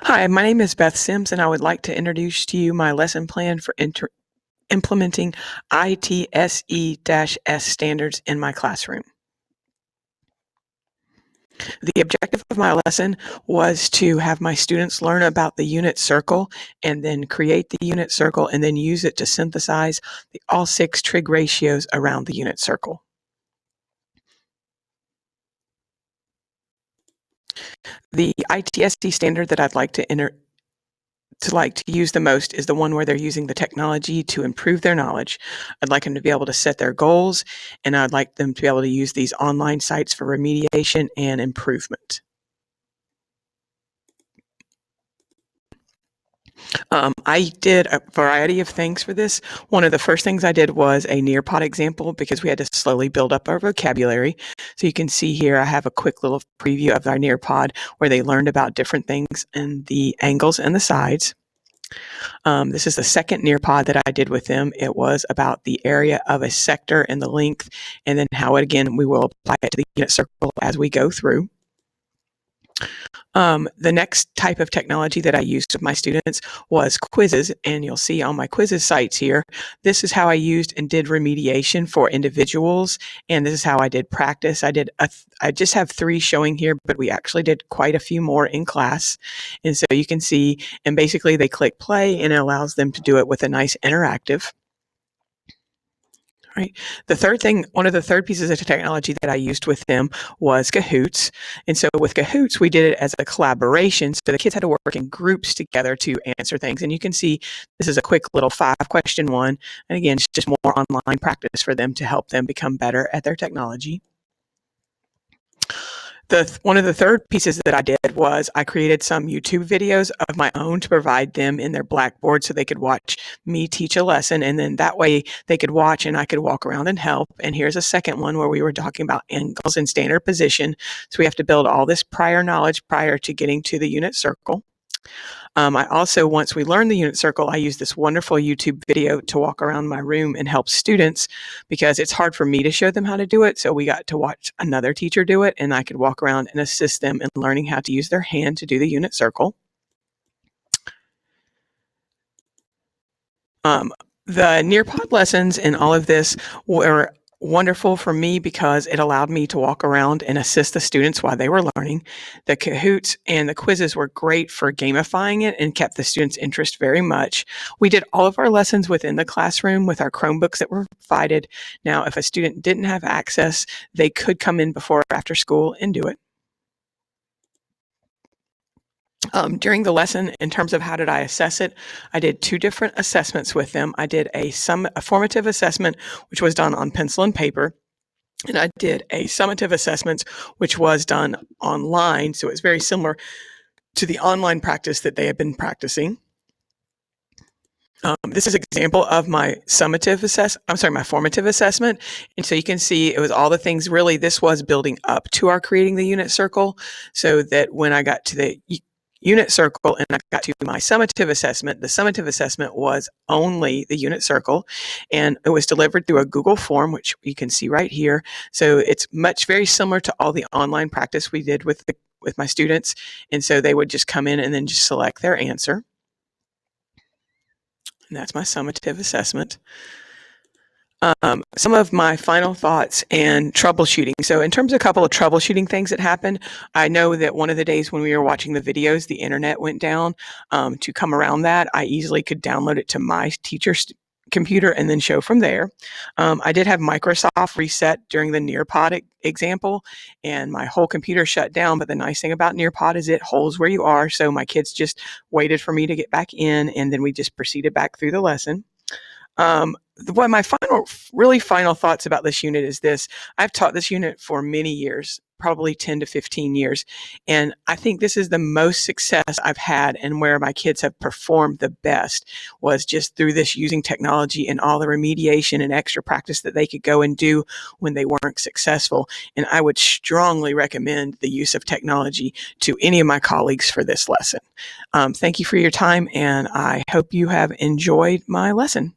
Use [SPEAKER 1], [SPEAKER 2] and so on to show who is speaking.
[SPEAKER 1] Hi, my name is Beth Sims, and I would like to introduce to you my lesson plan for implementing ITSE-S standards in my classroom. The objective of my lesson was to have my students learn about the unit circle and then create the unit circle and then use it to synthesize all 6 trig ratios around the unit circle. The ITSE standard that I'd like to use the most is the one where they're using the technology to improve their knowledge. I'd like them to be able to set their goals, and I'd like them to be able to use these online sites for remediation and improvement. I did a variety of things for this. One of the first things I did was a Nearpod example because we had to slowly build up our vocabulary. So you can see here I have a quick little preview of our Nearpod where they learned about different things and the angles and the sides. This is the second Nearpod that I did with them. It was about the area of a sector and the length, and then how, again, we will apply it to the unit circle as we go through. The next type of technology that I used with my students was quizzes, and you'll see on my quizzes sites here, this is how I used and did remediation for individuals, and this is how I did practice. I just have 3 showing here, but we actually did quite a few more in class, and so you can see, and basically they click play, and it allows them to do it with a nice interactive. Right. One of the third pieces of technology that I used with them was Kahoots. And so with Kahoots, we did it as a collaboration. So the kids had to work in groups together to answer things. And you can see this is a quick little 5-question one. And again, it's just more online practice for them to help them become better at their technology. One of the third pieces that I did was I created some YouTube videos of my own to provide them in their Blackboard so they could watch me teach a lesson, and then that way they could watch and I could walk around and help. And here's a second one where we were talking about angles and standard position. So we have to build all this prior knowledge prior to getting to the unit circle. I also, once we learned the unit circle, I used this wonderful YouTube video to walk around my room and help students because it's hard for me to show them how to do it. So we got to watch another teacher do it, and I could walk around and assist them in learning how to use their hand to do the unit circle. The Nearpod lessons and all of this were wonderful for me because it allowed me to walk around and assist the students while they were learning. The Kahoots and the quizzes were great for gamifying it and kept the students' interest very much. We did all of our lessons within the classroom with our Chromebooks that were provided. Now, if a student didn't have access, they could come in before or after school and do it. During the lesson, in terms of how did I assess it, I did 2 different assessments with them. I did a formative assessment, which was done on pencil and paper, and I did a summative assessment, which was done online. So it's very similar to the online practice that they had been practicing. This is an example of my formative assessment. And so you can see it was all the things, really, this was building up to our creating the unit circle, so that when I got to the unit circle and I got to my summative assessment, the summative assessment was only the unit circle, and it was delivered through a Google form, which you can see right here. So it's very similar to all the online practice we did with my students. And so they would just come in and then just select their answer. And that's my summative assessment. Some of my final thoughts and troubleshooting. So in terms of a couple of troubleshooting things that happened, I know that one of the days when we were watching the videos, the internet went down. To come around that, I easily could download it to my teacher's computer and then show from there. I did have Microsoft reset during the Nearpod example, and my whole computer shut down. But the nice thing about Nearpod is it holds where you are. So my kids just waited for me to get back in, and then we just proceeded back through the lesson. One of my final thoughts about this unit is this. I've taught this unit for many years, probably 10 to 15 years. And I think this is the most success I've had, and where my kids have performed the best was just through this, using technology and all the remediation and extra practice that they could go and do when they weren't successful. And I would strongly recommend the use of technology to any of my colleagues for this lesson. Thank you for your time, and I hope you have enjoyed my lesson.